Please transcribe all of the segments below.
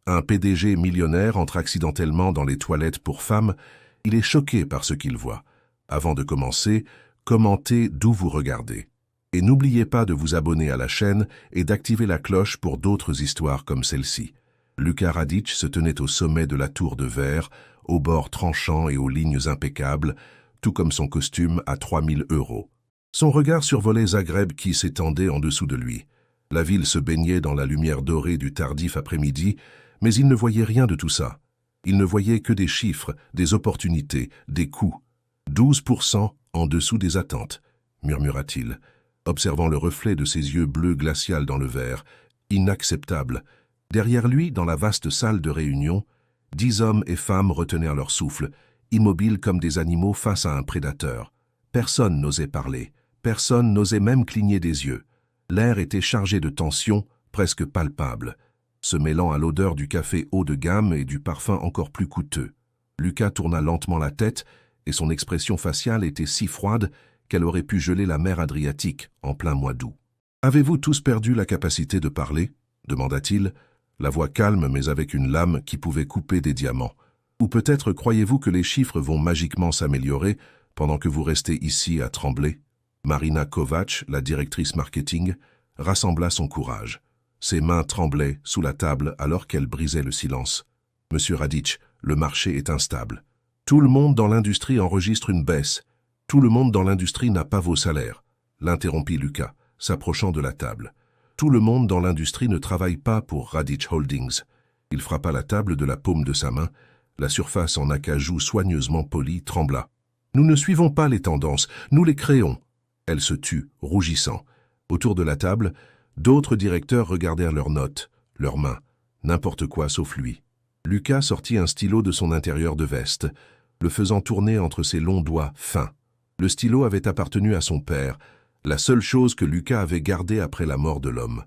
Un PDG millionnaire entre accidentellement dans les toilettes pour femmes, il est choqué par ce qu'il voit. Avant de commencer, commentez d'où vous regardez. Et n'oubliez pas de vous abonner à la chaîne et d'activer la cloche pour d'autres histoires comme celle-ci. Luka Radić se tenait au sommet de la tour de verre, aux bords tranchants et aux lignes impeccables, tout comme son costume à 3000 €. Son regard survolait Zagreb qui s'étendait en dessous de lui. La ville se baignait dans la lumière dorée du tardif après-midi, mais il ne voyait rien de tout ça. Il ne voyait que des chiffres, des opportunités, des coûts. 12% en dessous des attentes, murmura-t-il, observant le reflet de ses yeux bleus glacial dans le verre. Inacceptable. Derrière lui, dans la vaste salle de réunion, 10 hommes et femmes retenaient leur souffle, immobiles comme des animaux face à un prédateur. Personne n'osait parler, personne n'osait même cligner des yeux. L'air était chargé de tension, presque palpable, se mêlant à l'odeur du café haut de gamme et du parfum encore plus coûteux. Luka tourna lentement la tête, et son expression faciale était si froide qu'elle aurait pu geler la mer Adriatique en plein mois d'août. « Avez-vous tous perdu la capacité de parler ?» demanda-t-il, la voix calme mais avec une lame qui pouvait couper des diamants. « Ou peut-être croyez-vous que les chiffres vont magiquement s'améliorer pendant que vous restez ici à trembler ?» Marina Kovač, la directrice marketing, rassembla son courage. Ses mains tremblaient sous la table alors qu'elle brisait le silence. « Monsieur Radić, le marché est instable. Tout le monde dans l'industrie enregistre une baisse. Tout le monde dans l'industrie n'a pas vos salaires. » L'interrompit Luka, s'approchant de la table. « Tout le monde dans l'industrie ne travaille pas pour Radić Holdings. » Il frappa la table de la paume de sa main. La surface en acajou soigneusement polie trembla. « Nous ne suivons pas les tendances, nous les créons. » Elle se tut, rougissant. Autour de la table, d'autres directeurs regardèrent leurs notes, leurs mains, n'importe quoi sauf lui. Luka sortit un stylo de son intérieur de veste, le faisant tourner entre ses longs doigts fins. Le stylo avait appartenu à son père, la seule chose que Luka avait gardée après la mort de l'homme.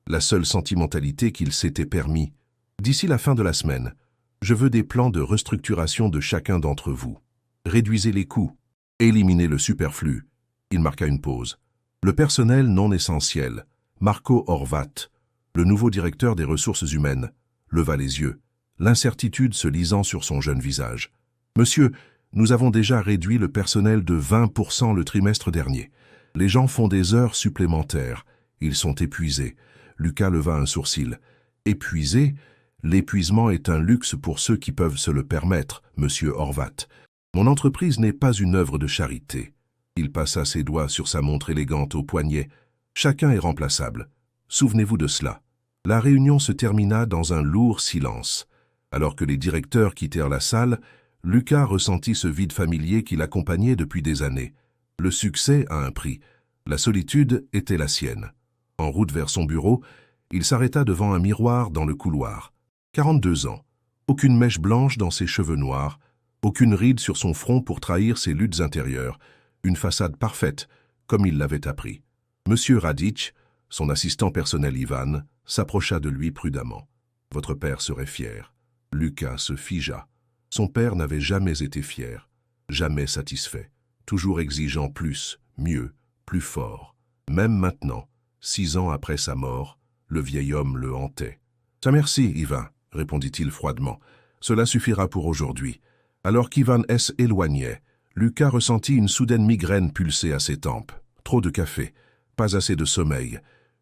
La seule sentimentalité qu'il s'était permis. « D'ici la fin de la semaine, je veux des plans de restructuration de chacun d'entre vous. Réduisez les coûts, éliminez le superflu. » Il marqua une pause. Le personnel non essentiel, Marko Horvat, le nouveau directeur des ressources humaines, leva les yeux, l'incertitude se lisant sur son jeune visage. « Monsieur, nous avons déjà réduit le personnel de 20% le trimestre dernier. Les gens font des heures supplémentaires. Ils sont épuisés. » Luka leva un sourcil. « Épuisés ? L'épuisement est un luxe pour ceux qui peuvent se le permettre, monsieur Horvat. Mon entreprise n'est pas une œuvre de charité. » Il passa ses doigts sur sa montre élégante au poignet. « Chacun est remplaçable. Souvenez-vous de cela. » La réunion se termina dans un lourd silence. Alors que les directeurs quittèrent la salle, Luka ressentit ce vide familier qui l'accompagnait depuis des années. Le succès a un prix. La solitude était la sienne. En route vers son bureau, il s'arrêta devant un miroir dans le couloir. 42 ans. Aucune mèche blanche dans ses cheveux noirs, aucune ride sur son front pour trahir ses luttes intérieures. Une façade parfaite, comme il l'avait appris. Monsieur Radić, son assistant personnel Ivan, s'approcha de lui prudemment. « Votre père serait fier. » Luka se figea. Son père n'avait jamais été fier, jamais satisfait, toujours exigeant plus, mieux, plus fort. Même maintenant, 6 ans après sa mort, le vieil homme le hantait. « Ça merci, Ivan, » répondit-il froidement. « Cela suffira pour aujourd'hui. » Alors qu'Ivan s'éloignait, Luka ressentit une soudaine migraine pulser à ses tempes. Trop de café, pas assez de sommeil.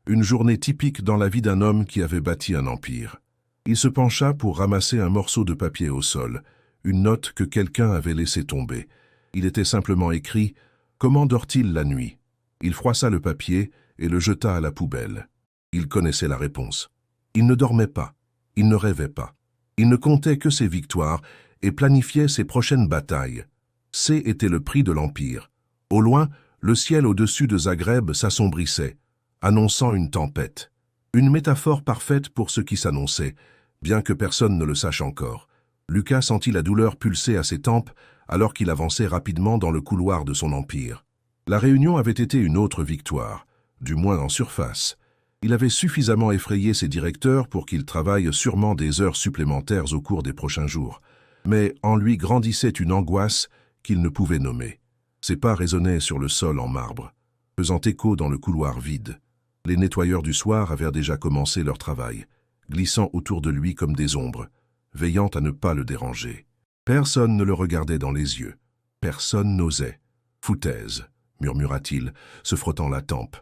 Une journée typique dans la vie d'un homme qui avait bâti un empire. Il se pencha pour ramasser un morceau de papier au sol, une note que quelqu'un avait laissée tomber. Il était simplement écrit « Comment dort-il la nuit ?» Il froissa le papier et le jeta à la poubelle. Il connaissait la réponse. Il ne dormait pas, il ne rêvait pas. Il ne comptait que ses victoires et planifiait ses prochaines batailles. C était le prix de l'Empire. Au loin, le ciel au-dessus de Zagreb s'assombrissait, annonçant une tempête. Une métaphore parfaite pour ce qui s'annonçait, bien que personne ne le sache encore. Luka sentit la douleur pulser à ses tempes alors qu'il avançait rapidement dans le couloir de son empire. La réunion avait été une autre victoire, du moins en surface. Il avait suffisamment effrayé ses directeurs pour qu'ils travaillent sûrement des heures supplémentaires au cours des prochains jours. Mais en lui grandissait une angoisse qu'il ne pouvait nommer. Ses pas résonnaient sur le sol en marbre, faisant écho dans le couloir vide. Les nettoyeurs du soir avaient déjà commencé leur travail. glissant autour de lui comme des ombres, veillant à ne pas le déranger. Personne ne le regardait dans les yeux. Personne n'osait. « Foutaise », murmura-t-il, se frottant la tempe.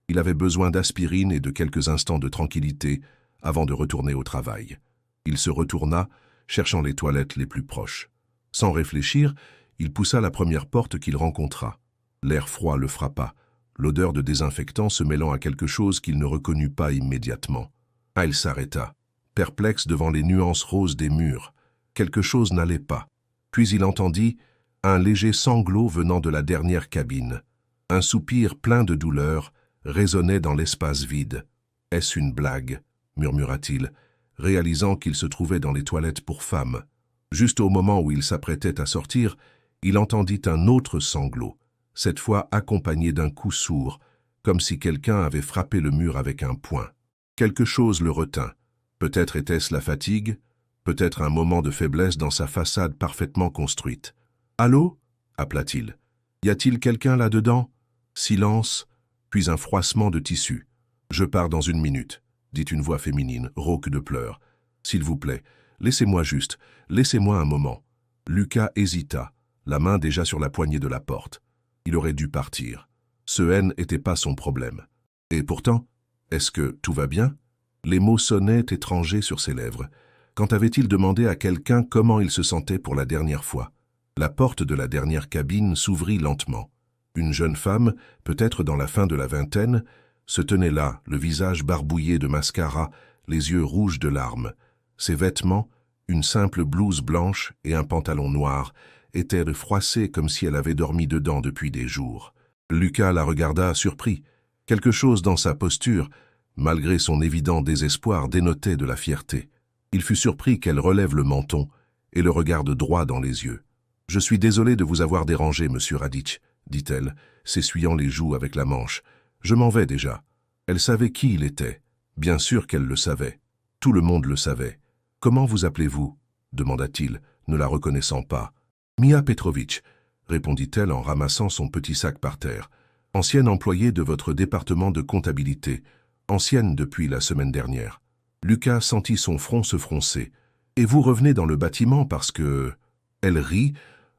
Il avait besoin d'aspirine et de quelques instants de tranquillité avant de retourner au travail. Il se retourna, cherchant les toilettes les plus proches. Sans réfléchir, il poussa la première porte qu'il rencontra. L'air froid le frappa, l'odeur de désinfectant se mêlant à quelque chose qu'il ne reconnut pas immédiatement. Il s'arrêta, perplexe devant les nuances roses des murs. Quelque chose n'allait pas. Puis il entendit un léger sanglot venant de la dernière cabine. Un soupir plein de douleur résonnait dans l'espace vide. « Est-ce une blague ?» murmura-t-il, réalisant qu'il se trouvait dans les toilettes pour femmes. Juste au moment où il s'apprêtait à sortir, il entendit un autre sanglot, cette fois accompagné d'un coup sourd, comme si quelqu'un avait frappé le mur avec un poing. Quelque chose le retint. Peut-être était-ce la fatigue, peut-être un moment de faiblesse dans sa façade parfaitement construite. « Allô » appela-t-il. « Y a-t-il quelqu'un là-dedans » Silence, puis un froissement de tissu. « Je pars dans 1 minute », dit une voix féminine, rauque de pleurs. « S'il vous plaît, laissez-moi juste, laissez-moi un moment. » Lucas hésita, la main déjà sur la poignée de la porte. Il aurait dû partir. Ce haine n'était pas son problème. Et pourtant, est-ce que tout va bien? Les mots sonnaient étrangers sur ses lèvres. Quand avait-il demandé à quelqu'un comment il se sentait pour la dernière fois? La porte de la dernière cabine s'ouvrit lentement. Une jeune femme, peut-être dans la fin de la vingtaine, se tenait là, le visage barbouillé de mascara, les yeux rouges de larmes. Ses vêtements, une simple blouse blanche et un pantalon noir, étaient froissés comme si elle avait dormi dedans depuis des jours. Lucas la regarda surpris. Quelque chose dans sa posture, malgré son évident désespoir, dénotait de la fierté. Il fut surpris qu'elle relève le menton et le regarde droit dans les yeux. « Je suis désolé de vous avoir dérangé, monsieur Radić, » dit-elle, s'essuyant les joues avec la manche. « Je m'en vais déjà. » Elle savait qui il était. Bien sûr qu'elle le savait. Tout le monde le savait. « Comment vous appelez-vous » demanda-t-il, ne la reconnaissant pas. « Mia Petrović » répondit-elle en ramassant son petit sac par terre. « Ancienne employée de votre département de comptabilité. Ancienne depuis la semaine dernière. » Lucas sentit son front se froncer. « Et vous revenez dans le bâtiment parce que... » Elle rit,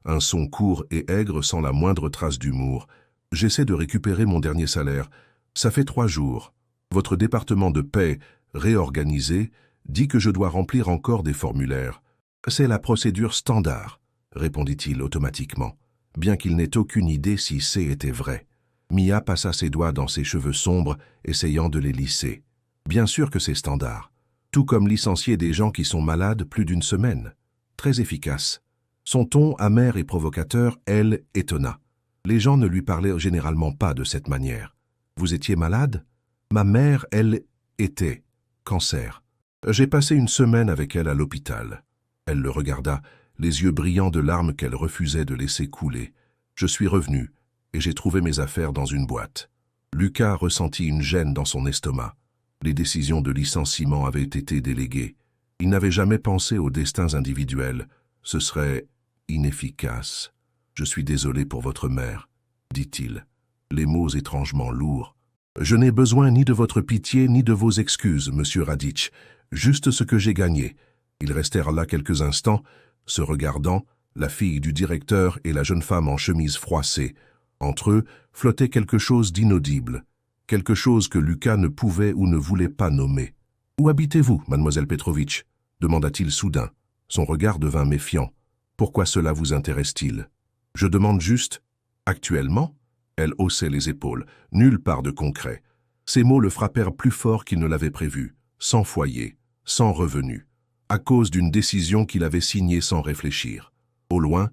un son court et aigre sans la moindre trace d'humour. « J'essaie de récupérer mon dernier salaire. Ça fait 3 jours. Votre département de paie, réorganisé, dit que je dois remplir encore des formulaires. C'est la procédure standard, » répondit-il automatiquement, bien qu'il n'ait aucune idée si c'est était vrai. Mia passa ses doigts dans ses cheveux sombres, essayant de les lisser. Bien sûr que c'est standard. Tout comme licencier des gens qui sont malades plus d'1 semaine. Très efficace. Son ton amer et provocateur, elle, étonna. Les gens ne lui parlaient généralement pas de cette manière. « Vous étiez malade ?»« Ma mère, elle, était. Cancer. J'ai passé 1 semaine avec elle à l'hôpital. » Elle le regarda, les yeux brillants de larmes qu'elle refusait de laisser couler. « Je suis revenu, et j'ai trouvé mes affaires dans une boîte. » Lucas ressentit une gêne dans son estomac. Les décisions de licenciement avaient été déléguées. Il n'avait jamais pensé aux destins individuels. Ce serait inefficace. « Je suis désolé pour votre mère, » dit-il, les mots étrangement lourds. « Je n'ai besoin ni de votre pitié ni de vos excuses, monsieur Radić, juste ce que j'ai gagné. » Ils restèrent là quelques instants, se regardant, la fille du directeur et la jeune femme en chemise froissée. Entre eux flottait quelque chose d'inaudible, quelque chose que Lucas ne pouvait ou ne voulait pas nommer. « Où habitez-vous, mademoiselle Petrović » demanda-t-il soudain. Son regard devint méfiant. « Pourquoi cela vous intéresse-t-il ?»« Je demande juste. »« Actuellement ?» Elle haussait les épaules. Nulle part de concret. Ces mots le frappèrent plus fort qu'il ne l'avait prévu. Sans foyer, sans revenu, à cause d'une décision qu'il avait signée sans réfléchir. Au loin,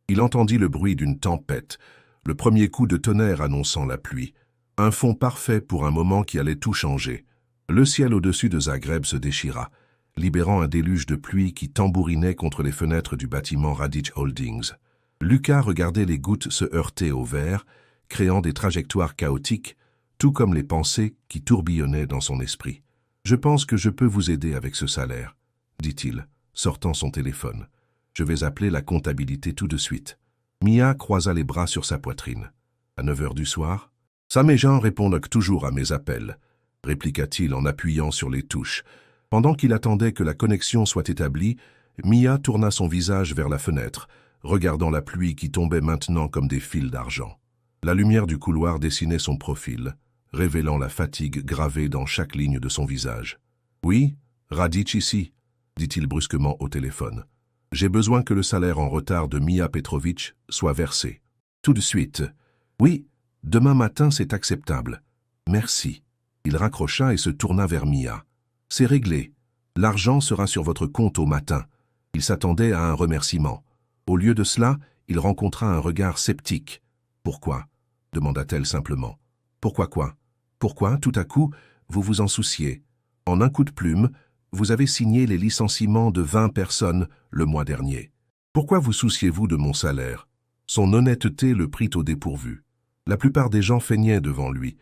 il entendit le bruit d'une tempête, le premier coup de tonnerre annonçant la pluie. Un fond parfait pour un moment qui allait tout changer. Le ciel au-dessus de Zagreb se déchira, libérant un déluge de pluie qui tambourinait contre les fenêtres du bâtiment Radić Holdings. Lucas regardait les gouttes se heurter au verre, créant des trajectoires chaotiques, tout comme les pensées qui tourbillonnaient dans son esprit. « Je pense que je peux vous aider avec ce salaire, » dit-il, sortant son téléphone. « Je vais appeler la comptabilité tout de suite. » Mia croisa les bras sur sa poitrine. « À 9 heures du soir ?»« Ça, mes gens répondent toujours à mes appels, » répliqua-t-il en appuyant sur les touches. Pendant qu'il attendait que la connexion soit établie, Mia tourna son visage vers la fenêtre, regardant la pluie qui tombait maintenant comme des fils d'argent. La lumière du couloir dessinait son profil, révélant la fatigue gravée dans chaque ligne de son visage. « Oui, Radic ici », dit-il brusquement au téléphone. « J'ai besoin que le salaire en retard de Mia Petrovic soit versé. Tout de suite. Oui, demain matin c'est acceptable. Merci. » Il raccrocha et se tourna vers Mia. « C'est réglé. L'argent sera sur votre compte au matin. » Il s'attendait à un remerciement. Au lieu de cela, il rencontra un regard sceptique. « Pourquoi ?» demanda-t-elle simplement. « Pourquoi quoi? Pourquoi, tout à coup, vous vous en souciez? En un coup de plume, vous avez signé les licenciements de 20 personnes le mois dernier. Pourquoi vous souciez-vous de mon salaire ?» Son honnêteté le prit au dépourvu. La plupart des gens feignaient devant lui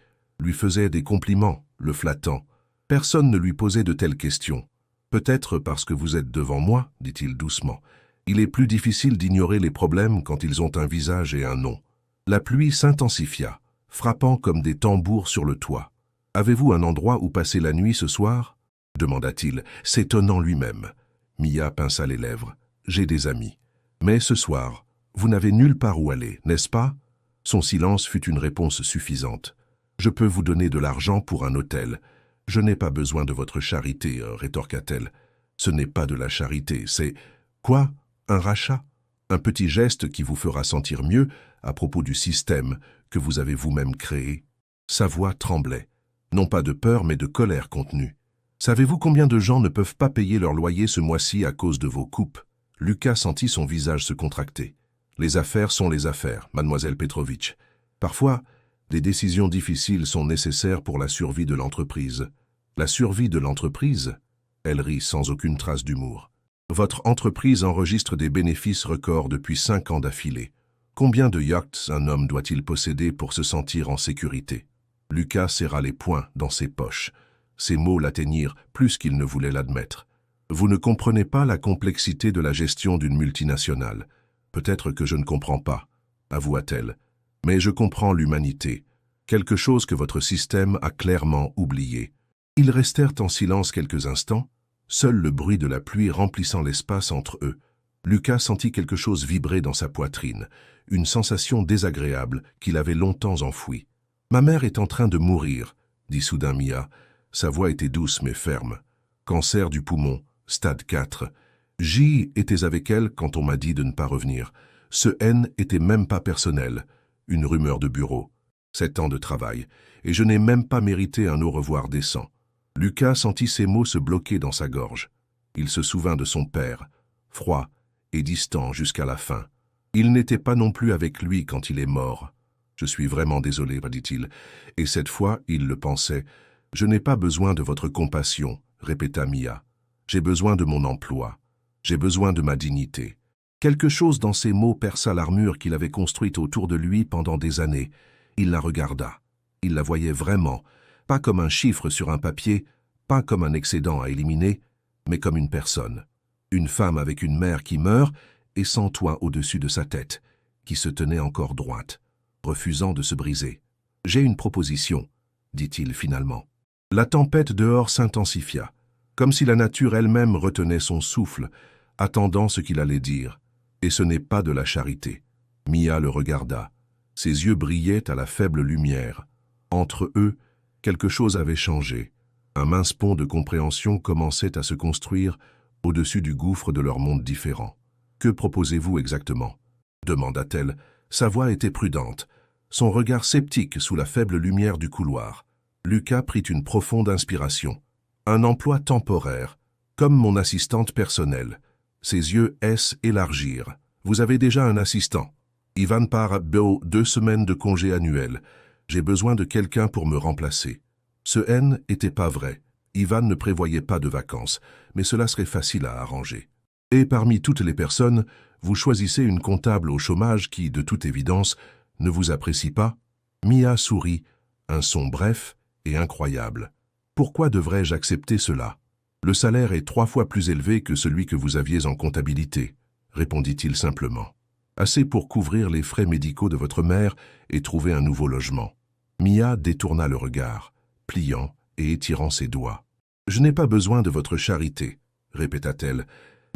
faisaient des compliments, le flattant. Personne ne lui posait de telles questions. « Peut-être parce que vous êtes devant moi, dit-il doucement. Il est plus difficile d'ignorer les problèmes quand ils ont un visage et un nom. » La pluie s'intensifia, frappant comme des tambours sur le toit. « Avez-vous un endroit où passer la nuit ce soir ?» demanda-t-il, s'étonnant lui-même. Mia pinça les lèvres. « J'ai des amis. Mais ce soir, vous n'avez nulle part où aller, n'est-ce pas ?» Son silence fut une réponse suffisante. « Je peux vous donner de l'argent pour un hôtel. Je n'ai pas besoin de votre charité, rétorqua-t-elle. « Ce n'est pas de la charité, c'est... » Quoi? Un rachat? Un petit geste qui vous fera sentir mieux à propos du système que vous avez vous-même créé? Sa voix tremblait, non pas de peur mais de colère contenue. Savez-vous combien de gens ne peuvent pas payer leur loyer ce mois-ci à cause de vos coupes? Lucas sentit son visage se contracter. Les affaires sont les affaires, mademoiselle Petrovic. Parfois, des décisions difficiles sont nécessaires pour la survie de l'entreprise. La survie de l'entreprise? Elle rit sans aucune trace d'humour. Votre entreprise enregistre des bénéfices records depuis 5 ans d'affilée. Combien de yachts un homme doit-il posséder pour se sentir en sécurité? Lucas serra les poings dans ses poches. Ses mots l'atteignirent plus qu'il ne voulait l'admettre. Vous ne comprenez pas la complexité de la gestion d'une multinationale. Peut-être que je ne comprends pas, avoua-t-elle. Mais je comprends l'humanité, quelque chose que votre système a clairement oublié. Ils restèrent en silence quelques instants, seul le bruit de la pluie remplissant l'espace entre eux. Lucas sentit quelque chose vibrer dans sa poitrine, une sensation désagréable qu'il avait longtemps enfouie. « Ma mère est en train de mourir », dit soudain Mia. Sa voix était douce mais ferme. « Cancer du poumon, stade 4. J'y étais avec elle quand on m'a dit de ne pas revenir. Ce N était même pas personnel. Une rumeur de bureau. 7 ans de travail. Et je n'ai même pas mérité un au revoir décent. » Lucas sentit ces mots se bloquer dans sa gorge. Il se souvint de son père, froid et distant jusqu'à la fin. Il n'était pas non plus avec lui quand il est mort. « Je suis vraiment désolé, dit-il. Et cette fois, il le pensait. « Je n'ai pas besoin de votre compassion, répéta Mia. J'ai besoin de mon emploi. J'ai besoin de ma dignité. » Quelque chose dans ces mots perça l'armure qu'il avait construite autour de lui pendant des années. Il la regarda. Il la voyait vraiment, pas comme un chiffre sur un papier, pas comme un excédent à éliminer, mais comme une personne. Une femme avec une mère qui meurt et sans toit au-dessus de sa tête, qui se tenait encore droite, refusant de se briser. « J'ai une proposition, » dit-il finalement. La tempête dehors s'intensifia, comme si la nature elle-même retenait son souffle, attendant ce qu'il allait dire. Et ce n'est pas de la charité. Mia le regarda. Ses yeux brillaient à la faible lumière. Entre eux, quelque chose avait changé. Un mince pont de compréhension commençait à se construire au-dessus du gouffre de leur monde différent. « Que proposez-vous exactement » demanda-t-elle. Sa voix était prudente, son regard sceptique sous la faible lumière du couloir. Lucas prit une profonde inspiration. « Un emploi temporaire, comme mon assistante personnelle. » Ses yeux élargirent. « Vous avez déjà un assistant. Ivan part à 2 semaines de congé annuel. J'ai besoin de quelqu'un pour me remplacer. » Ce N n'était pas vrai. Ivan ne prévoyait pas de vacances, mais cela serait facile à arranger. Et parmi toutes les personnes, vous choisissez une comptable au chômage qui, de toute évidence, ne vous apprécie pas? Mia sourit, un son bref et incroyable. Pourquoi devrais-je accepter cela? Le salaire est 3 fois plus élevé que celui que vous aviez en comptabilité, répondit-il simplement. Assez pour couvrir les frais médicaux de votre mère et trouver un nouveau logement. Mia détourna le regard, pliant et étirant ses doigts. « Je n'ai pas besoin de votre charité, répéta-t-elle,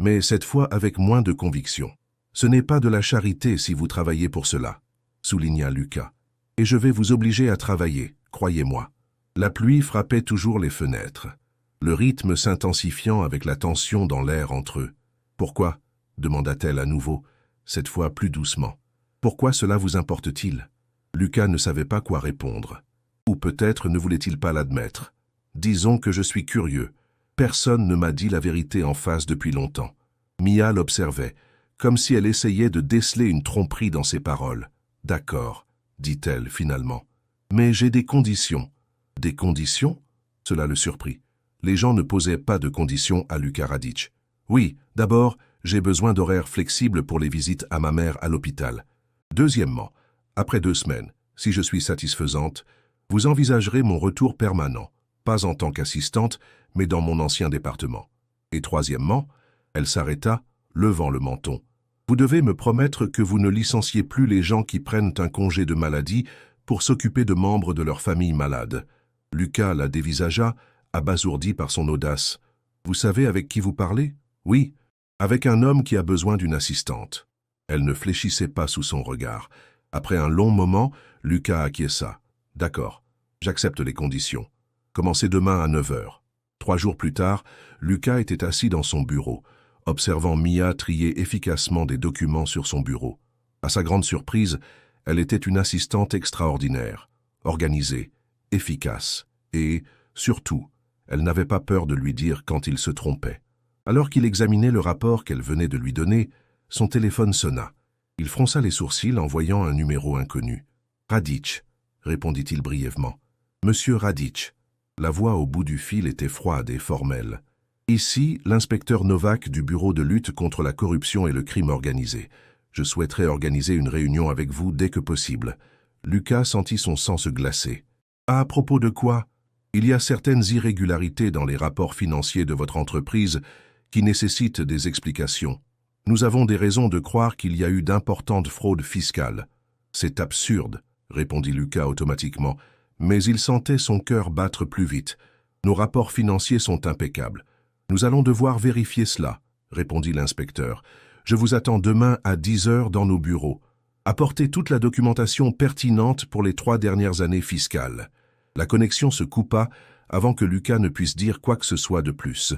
mais cette fois avec moins de conviction. Ce n'est pas de la charité si vous travaillez pour cela, souligna Lucas. Et je vais vous obliger à travailler, croyez-moi. La pluie frappait toujours les fenêtres, le rythme s'intensifiant avec la tension dans l'air entre eux. Pourquoi demanda-t-elle à nouveau, cette fois plus doucement. Pourquoi cela vous importe-t-il? Lucas ne savait pas quoi répondre. Ou peut-être ne voulait-il pas l'admettre. Disons que je suis curieux. Personne ne m'a dit la vérité en face depuis longtemps. Mia l'observait, comme si elle essayait de déceler une tromperie dans ses paroles. D'accord, dit-elle finalement. Mais j'ai des conditions. Des conditions? Cela le surprit. Les gens ne posaient pas de conditions à Lucas Radić. Oui, d'abord, j'ai besoin d'horaires flexibles pour les visites à ma mère à l'hôpital. Deuxièmement, après 2 semaines, si je suis satisfaisante, vous envisagerez mon retour permanent, pas en tant qu'assistante, mais dans mon ancien département. Et troisièmement, elle s'arrêta, levant le menton. Vous devez me promettre que vous ne licenciez plus les gens qui prennent un congé de maladie pour s'occuper de membres de leur famille malade. Lucas la dévisagea, abasourdi par son audace. Vous savez avec qui vous parlez? Oui, avec un homme qui a besoin d'une assistante. Elle ne fléchissait pas sous son regard. Après un long moment, Lucas acquiesça. D'accord, j'accepte les conditions. Commencez demain à 9 heures. 3 jours plus tard, Lucas était assis dans son bureau, observant Mia trier efficacement des documents sur son bureau. À sa grande surprise, elle était une assistante extraordinaire, organisée, efficace, et, surtout, elle n'avait pas peur de lui dire quand il se trompait. Alors qu'il examinait le rapport qu'elle venait de lui donner, son téléphone sonna. Il fronça les sourcils en voyant un numéro inconnu. « Radić », répondit-il brièvement. « Monsieur Radić ». La voix au bout du fil était froide et formelle. « Ici, l'inspecteur Novak du Bureau de lutte contre la corruption et le crime organisé. Je souhaiterais organiser une réunion avec vous dès que possible. » Lucas sentit son sang se glacer. « À propos de quoi? Il y a certaines irrégularités dans les rapports financiers de votre entreprise qui nécessitent des explications. Nous avons des raisons de croire qu'il y a eu d'importantes fraudes fiscales. »« C'est absurde, » répondit Lucas automatiquement, mais il sentait son cœur battre plus vite. « Nos rapports financiers sont impeccables. Nous allons devoir vérifier cela, » répondit l'inspecteur. « Je vous attends demain à 10 heures dans nos bureaux. Apportez toute la documentation pertinente pour les 3 dernières années fiscales. » La connexion se coupa avant que Lucas ne puisse dire quoi que ce soit de plus.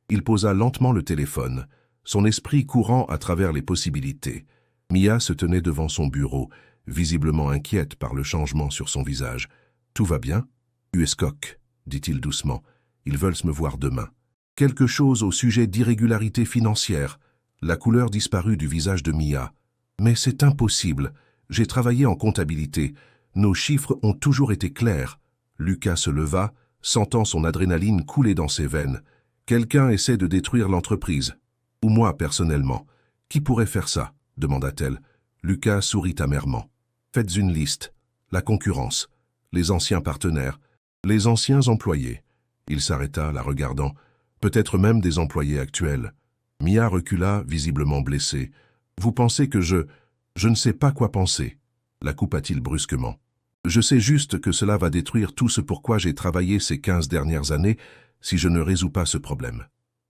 Il posa lentement le téléphone, son esprit courant à travers les possibilités. Mia se tenait devant son bureau, visiblement inquiète par le changement sur son visage. « Tout va bien? »« Uescoc, » dit-il doucement. « Ils veulent me voir demain. » Quelque chose au sujet d'irrégularités financières. La couleur disparut du visage de Mia. « Mais c'est impossible. J'ai travaillé en comptabilité. Nos chiffres ont toujours été clairs. » Lucas se leva, sentant son adrénaline couler dans ses veines. « Quelqu'un essaie de détruire l'entreprise. Ou moi, personnellement. Qui pourrait faire ça ?» demanda-t-elle. Lucas sourit amèrement. « Faites une liste. La concurrence. Les anciens partenaires. Les anciens employés. » Il s'arrêta, la regardant. « Peut-être même des employés actuels. » Mia recula, visiblement blessée. « Vous pensez que je ne sais pas quoi penser. » La coupa-t-il brusquement. Je sais juste que cela va détruire tout ce pourquoi j'ai travaillé ces 15 dernières années si je ne résous pas ce problème.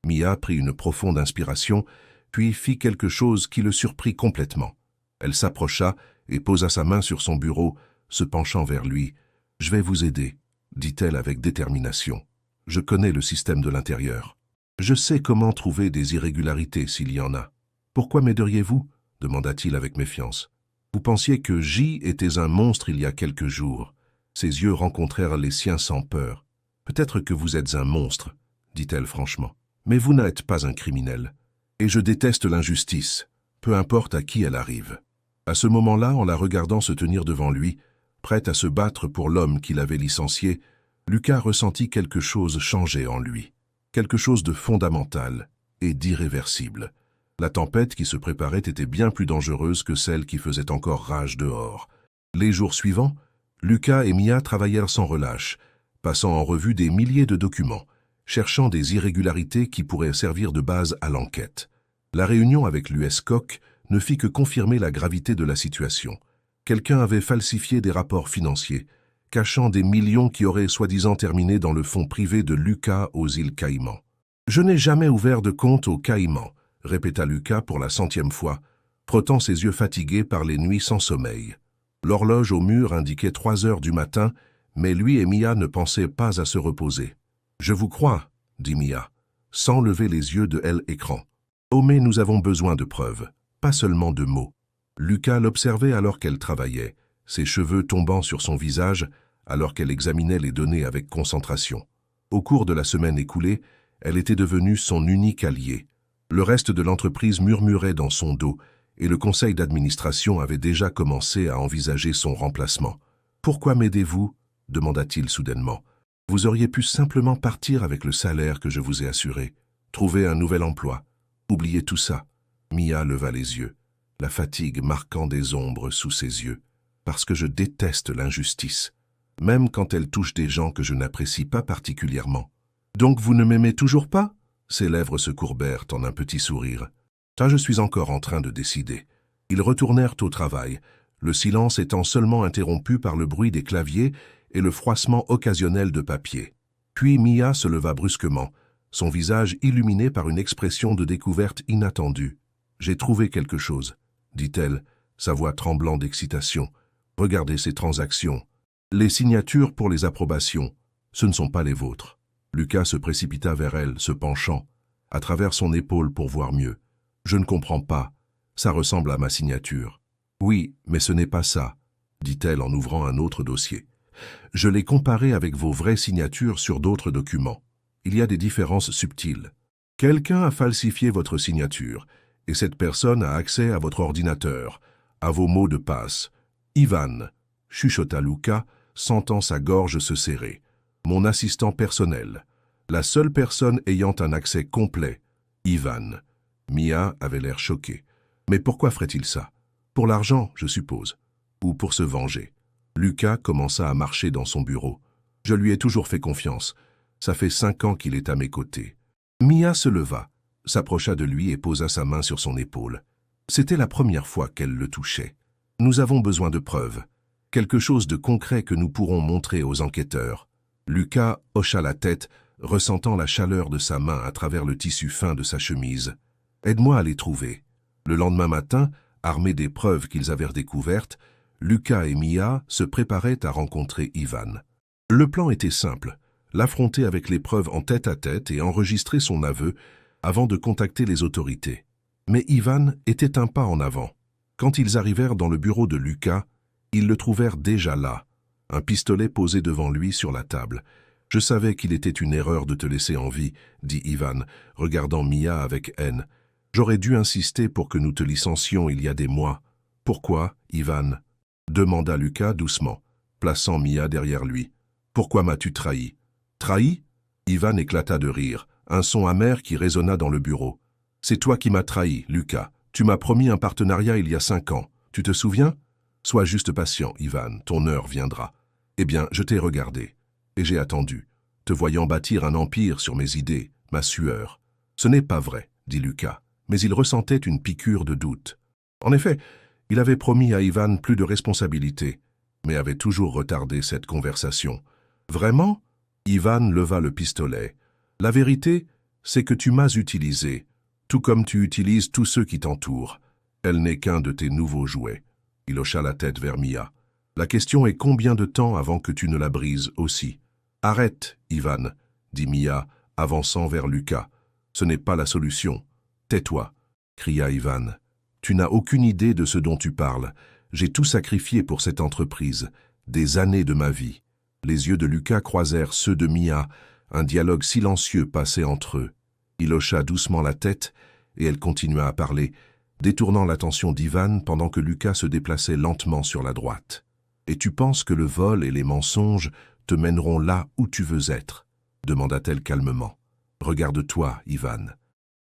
Mia prit une profonde inspiration, puis fit quelque chose qui le surprit complètement. Elle s'approcha et posa sa main sur son bureau, se penchant vers lui. « Je vais vous aider, » dit-elle avec détermination. « Je connais le système de l'intérieur. Je sais comment trouver des irrégularités s'il y en a. Pourquoi m'aideriez-vous » demanda-t-il avec méfiance. « Vous pensiez que J était un monstre il y a quelques jours. » Ses yeux rencontrèrent les siens sans peur. « Peut-être que vous êtes un monstre, » dit-elle franchement. « Mais vous n'êtes pas un criminel. Et je déteste l'injustice, peu importe à qui elle arrive. » À ce moment-là, en la regardant se tenir devant lui, prête à se battre pour l'homme qui l'avait licencié, Lucas ressentit quelque chose changer en lui. Quelque chose de fondamental et d'irréversible. La tempête qui se préparait était bien plus dangereuse que celle qui faisait encore rage dehors. Les jours suivants, Lucas et Mia travaillèrent sans relâche, passant en revue des milliers de documents, cherchant des irrégularités qui pourraient servir de base à l'enquête. La réunion avec l'USCOC ne fit que confirmer la gravité de la situation. Quelqu'un avait falsifié des rapports financiers. cachant des millions qui auraient soi-disant terminé dans le fonds privé de Lucas aux îles Caïmans. « Je n'ai jamais ouvert de compte aux Caïmans », répéta Lucas pour la 100e fois, frottant ses yeux fatigués par les nuits sans sommeil. L'horloge au mur indiquait 3 heures du matin, mais lui et Mia ne pensaient pas à se reposer. « Je vous crois », dit Mia, sans lever les yeux de l'écran. « Oh mais nous avons besoin de preuves, pas seulement de mots. » Lucas l'observait alors qu'elle travaillait, ses cheveux tombant sur son visage alors qu'elle examinait les données avec concentration. Au cours de la semaine écoulée, elle était devenue son unique allié. Le reste de l'entreprise murmurait dans son dos et le conseil d'administration avait déjà commencé à envisager son remplacement. « Pourquoi m'aidez-vous » demanda-t-il soudainement. « Vous auriez pu simplement partir avec le salaire que je vous ai assuré, trouver un nouvel emploi. Oubliez tout ça. » Mia leva les yeux, la fatigue marquant des ombres sous ses yeux. « Parce que je déteste l'injustice, même quand elle touche des gens que je n'apprécie pas particulièrement. »« Donc vous ne m'aimez toujours pas ?» Ses lèvres se courbèrent en un petit sourire. « Ça, je suis encore en train de décider. » Ils retournèrent au travail, le silence étant seulement interrompu par le bruit des claviers et le froissement occasionnel de papier. Puis Mia se leva brusquement, son visage illuminé par une expression de découverte inattendue. « J'ai trouvé quelque chose, » dit-elle, sa voix tremblant d'excitation. « Regardez ces transactions. Les signatures pour les approbations, ce ne sont pas les vôtres. » Lucas se précipita vers elle, se penchant, à travers son épaule pour voir mieux. « Je ne comprends pas. Ça ressemble à ma signature. »« Oui, mais ce n'est pas ça, » dit-elle en ouvrant un autre dossier. « Je l'ai comparé avec vos vraies signatures sur d'autres documents. Il y a des différences subtiles. Quelqu'un a falsifié votre signature, et cette personne a accès à votre ordinateur, à vos mots de passe. Ivan, chuchota Lucas, sentant sa gorge se serrer. Mon assistant personnel. La seule personne ayant un accès complet. Ivan. Mia avait l'air choquée. Mais pourquoi ferait-il ça? Pour l'argent, je suppose. Ou pour se venger. Lucas commença à marcher dans son bureau. Je lui ai toujours fait confiance. Ça fait 5 ans qu'il est à mes côtés. Mia se leva, s'approcha de lui et posa sa main sur son épaule. C'était la première fois qu'elle le touchait. Nous avons besoin de preuves. Quelque chose de concret que nous pourrons montrer aux enquêteurs. Lucas hocha la tête, ressentant la chaleur de sa main à travers le tissu fin de sa chemise. « Aide-moi à les trouver. » Le lendemain matin, armés des preuves qu'ils avaient découvertes, Lucas et Mia se préparaient à rencontrer Ivan. Le plan était simple, l'affronter avec les preuves en tête-à-tête et enregistrer son aveu avant de contacter les autorités. Mais Ivan était un pas en avant. Quand ils arrivèrent dans le bureau de Lucas, ils le trouvèrent déjà là, un pistolet posé devant lui sur la table. « Je savais qu'il était une erreur de te laisser en vie, » dit Ivan, regardant Mia avec haine. « J'aurais dû insister pour que nous te licencions il y a des mois. »« Pourquoi, Ivan ?» demanda Lucas doucement, plaçant Mia derrière lui. « Pourquoi m'as-tu trahi ?»« Trahi ?» Ivan éclata de rire, un son amer qui résonna dans le bureau. « C'est toi qui m'as trahi, Lucas. Tu m'as promis un partenariat il y a 5 ans. Tu te souviens ? Sois juste patient, Ivan, ton heure viendra. Eh bien, je t'ai regardé, et j'ai attendu, te voyant bâtir un empire sur mes idées, ma sueur. Ce n'est pas vrai, dit Lucas, mais il ressentait une piqûre de doute. En effet, il avait promis à Ivan plus de responsabilités, mais avait toujours retardé cette conversation. Vraiment ? Ivan leva le pistolet. La vérité, c'est que tu m'as utilisé, tout comme tu utilises tous ceux qui t'entourent. Elle n'est qu'un de tes nouveaux jouets. Il hocha la tête vers Mia. La question est combien de temps avant que tu ne la brises aussi. Arrête, Ivan, dit Mia, avançant vers Lucas. Ce n'est pas la solution. Tais-toi, cria Ivan. Tu n'as aucune idée de ce dont tu parles. J'ai tout sacrifié pour cette entreprise, des années de ma vie. Les yeux de Lucas croisèrent ceux de Mia, un dialogue silencieux passait entre eux. Il hocha doucement la tête et elle continua à parler, détournant l'attention d'Ivan pendant que Lucas se déplaçait lentement sur la droite. « Et tu penses que le vol et les mensonges te mèneront là où tu veux être ?» demanda-t-elle calmement. « Regarde-toi, Ivan.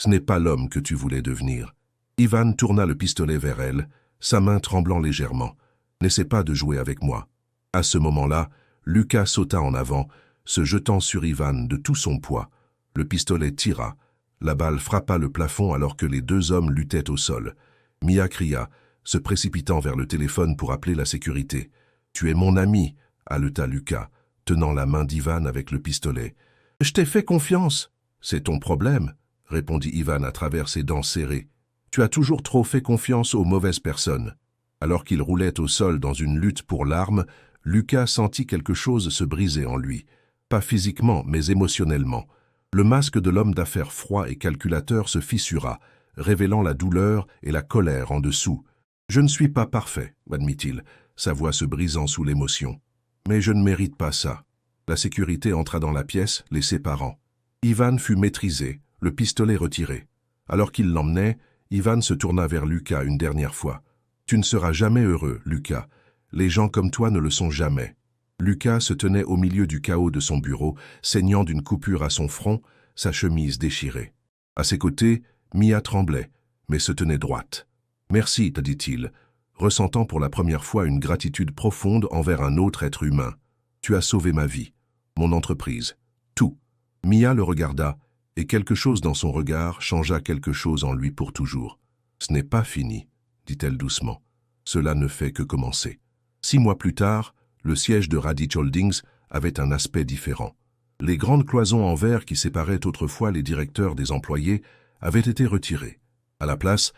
Ce n'est pas l'homme que tu voulais devenir. » Ivan tourna le pistolet vers elle, sa main tremblant légèrement. « N'essaie pas de jouer avec moi. » À ce moment-là, Lucas sauta en avant, se jetant sur Ivan de tout son poids. Le pistolet tira. La balle frappa le plafond alors que les 2 hommes luttaient au sol. Mia cria, se précipitant vers le téléphone pour appeler la sécurité. « Tu es mon ami !» haleta Lucas, tenant la main d'Ivan avec le pistolet. « Je t'ai fait confiance. »« C'est ton problème, » répondit Ivan à travers ses dents serrées. « Tu as toujours trop fait confiance aux mauvaises personnes. » Alors qu'il roulait au sol dans une lutte pour l'arme, Lucas sentit quelque chose se briser en lui. Pas physiquement, mais émotionnellement. Le masque de l'homme d'affaires froid et calculateur se fissura, révélant la douleur et la colère en dessous. « Je ne suis pas parfait, » admit-il, sa voix se brisant sous l'émotion. « Mais je ne mérite pas ça. » La sécurité entra dans la pièce, les séparant. Ivan fut maîtrisé, le pistolet retiré. Alors qu'il l'emmenait, Ivan se tourna vers Lucas une dernière fois. « Tu ne seras jamais heureux, Lucas. Les gens comme toi ne le sont jamais. » Lucas se tenait au milieu du chaos de son bureau, saignant d'une coupure à son front, sa chemise déchirée. À ses côtés, Mia tremblait, mais se tenait droite. « Merci, » te dit-il, ressentant pour la première fois une gratitude profonde envers un autre être humain. « Tu as sauvé ma vie, mon entreprise, tout. » Mia le regarda, et quelque chose dans son regard changea quelque chose en lui pour toujours. « Ce n'est pas fini, » dit-elle doucement. « Cela ne fait que commencer. » 6 mois plus tard, le siège de Radich Holdings avait un aspect différent. Les grandes cloisons en verre qui séparaient autrefois les directeurs des employés avaient été retirées. À la place,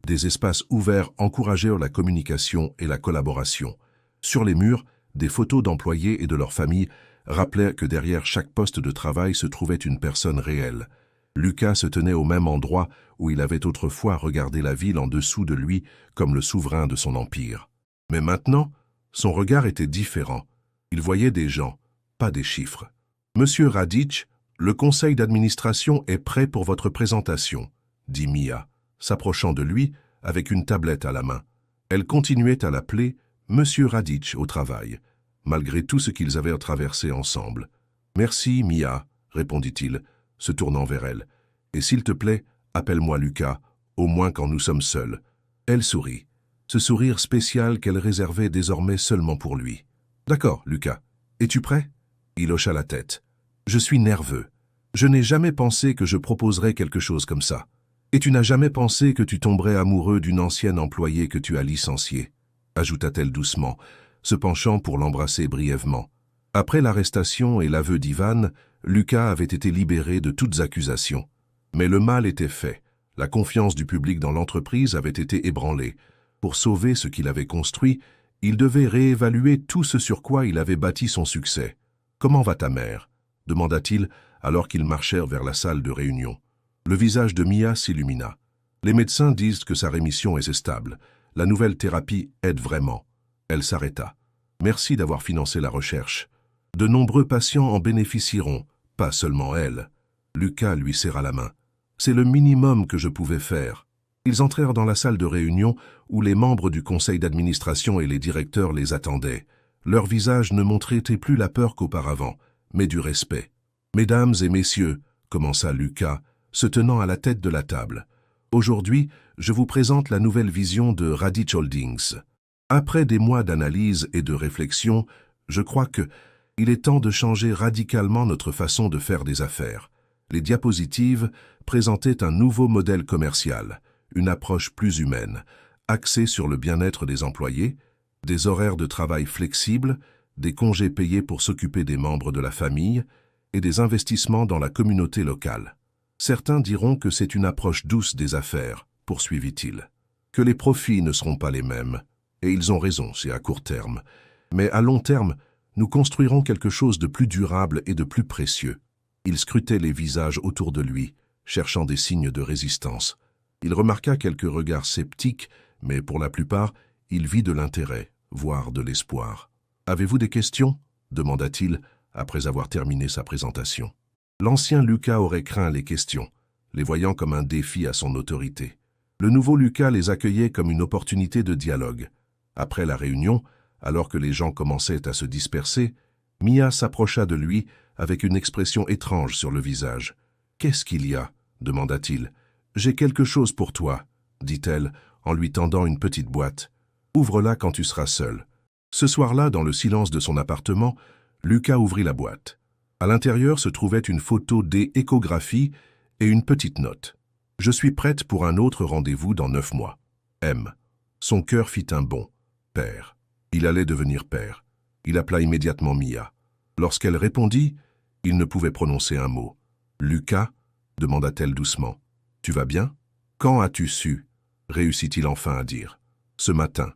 des espaces ouverts encourageaient la communication et la collaboration. Sur les murs, des photos d'employés et de leurs familles rappelaient que derrière chaque poste de travail se trouvait une personne réelle. Lucas se tenait au même endroit où il avait autrefois regardé la ville en dessous de lui comme le souverain de son empire. Mais maintenant, son regard était différent. Il voyait des gens, pas des chiffres. « Monsieur Radich, le conseil d'administration est prêt pour votre présentation, » dit Mia, s'approchant de lui avec une tablette à la main. Elle continuait à l'appeler « Monsieur Radich » au travail, malgré tout ce qu'ils avaient traversé ensemble. « Merci, Mia, » répondit-il, se tournant vers elle. « Et s'il te plaît, appelle-moi Lucas, au moins quand nous sommes seuls. » Elle sourit. Ce sourire spécial qu'elle réservait désormais seulement pour lui. « D'accord, Lucas. Es-tu prêt ?» Il hocha la tête. « Je suis nerveux. Je n'ai jamais pensé que je proposerais quelque chose comme ça. Et tu n'as jamais pensé que tu tomberais amoureux d'une ancienne employée que tu as licenciée, » ajouta-t-elle doucement, se penchant pour l'embrasser brièvement. Après l'arrestation et l'aveu d'Ivan, Lucas avait été libéré de toutes accusations. Mais le mal était fait. La confiance du public dans l'entreprise avait été ébranlée. Pour sauver ce qu'il avait construit, il devait réévaluer tout ce sur quoi il avait bâti son succès. « Comment va ta mère ?» demanda-t-il alors qu'ils marchèrent vers la salle de réunion. Le visage de Mia s'illumina. « Les médecins disent que sa rémission est stable. La nouvelle thérapie aide vraiment. » Elle s'arrêta. « Merci d'avoir financé la recherche. De nombreux patients en bénéficieront, pas seulement elle. » Lucas lui serra la main. « C'est le minimum que je pouvais faire. » Ils entrèrent dans la salle de réunion où les membres du conseil d'administration et les directeurs les attendaient. Leurs visages ne montraient plus la peur qu'auparavant, mais du respect. « Mesdames et messieurs, » commença Lucas, se tenant à la tête de la table. « Aujourd'hui, je vous présente la nouvelle vision de Radich Holdings. Après des mois d'analyse et de réflexion, je crois qu'il est temps de changer radicalement notre façon de faire des affaires. » Les diapositives présentaient un nouveau modèle commercial, une approche plus humaine, axée sur le bien-être des employés, des horaires de travail flexibles, des congés payés pour s'occuper des membres de la famille et des investissements dans la communauté locale. Certains diront que c'est une approche douce des affaires, poursuivit-il, que les profits ne seront pas les mêmes, et ils ont raison, c'est à court terme. Mais à long terme, nous construirons quelque chose de plus durable et de plus précieux. Il scrutait les visages autour de lui, cherchant des signes de résistance. Il remarqua quelques regards sceptiques, mais pour la plupart, il vit de l'intérêt, voire de l'espoir. « Avez-vous des questions ?» demanda-t-il, après avoir terminé sa présentation. L'ancien Lucas aurait craint les questions, les voyant comme un défi à son autorité. Le nouveau Lucas les accueillait comme une opportunité de dialogue. Après la réunion, alors que les gens commençaient à se disperser, Mia s'approcha de lui avec une expression étrange sur le visage. « Qu'est-ce qu'il y a ?» demanda-t-il. « J'ai quelque chose pour toi, » dit-elle en lui tendant une petite boîte. « Ouvre-la quand tu seras seul. » Ce soir-là, dans le silence de son appartement, Lucas ouvrit la boîte. À l'intérieur se trouvait une photo d'échographie et une petite note. « Je suis prête pour un autre rendez-vous dans 9 mois. M. » Son cœur fit un bond. Père. Il allait devenir père. Il appela immédiatement Mia. Lorsqu'elle répondit, il ne pouvait prononcer un mot. « Lucas ?» demanda-t-elle doucement. « Tu vas bien ? Quand as-tu su ?» réussit-il enfin à dire. « Ce matin.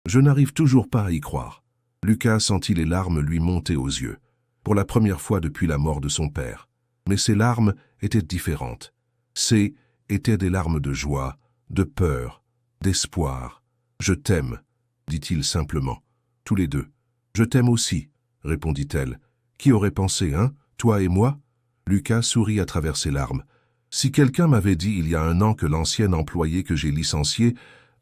Je n'arrive toujours pas à y croire. » Lucas sentit les larmes lui monter aux yeux, pour la première fois depuis la mort de son père. Mais ces larmes étaient différentes. Ces étaient des larmes de joie, de peur, d'espoir. « Je t'aime, » dit-il simplement. Tous les deux. « Je t'aime aussi, » répondit-elle. « Qui aurait pensé, hein, toi et moi ?» Lucas sourit à travers ses larmes. « Si quelqu'un m'avait dit il y a un an que l'ancien employé que j'ai licencié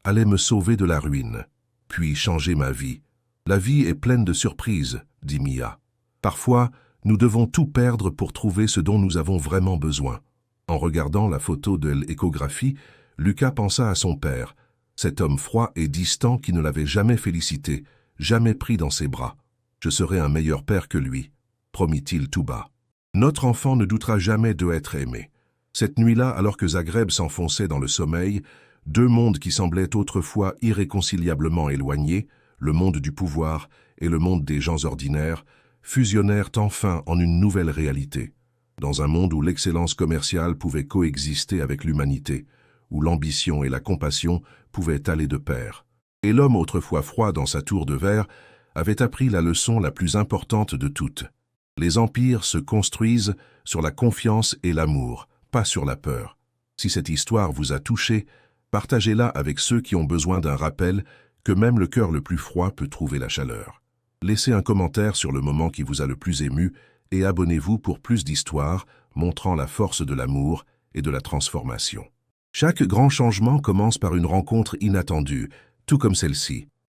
allait me sauver de la ruine, puis changer ma vie. La vie est pleine de surprises, » dit Mia. « Parfois, nous devons tout perdre pour trouver ce dont nous avons vraiment besoin. » En regardant la photo de l'échographie, Lucas pensa à son père, cet homme froid et distant qui ne l'avait jamais félicité, jamais pris dans ses bras. « Je serai un meilleur père que lui, » promit-il tout bas. Notre enfant ne doutera jamais de être aimé. Cette nuit-là, alors que Zagreb s'enfonçait dans le sommeil, deux mondes qui semblaient autrefois irréconciliablement éloignés, le monde du pouvoir et le monde des gens ordinaires, fusionnèrent enfin en une nouvelle réalité. Dans un monde où l'excellence commerciale pouvait coexister avec l'humanité, où l'ambition et la compassion pouvaient aller de pair. Et l'homme autrefois froid dans sa tour de verre avait appris la leçon la plus importante de toutes. Les empires se construisent sur la confiance et l'amour, pas sur la peur. Si cette histoire vous a touché, partagez-la avec ceux qui ont besoin d'un rappel que même le cœur le plus froid peut trouver la chaleur. Laissez un commentaire sur le moment qui vous a le plus ému et abonnez-vous pour plus d'histoires montrant la force de l'amour et de la transformation. Chaque grand changement commence par une rencontre inattendue, tout comme celle-ci.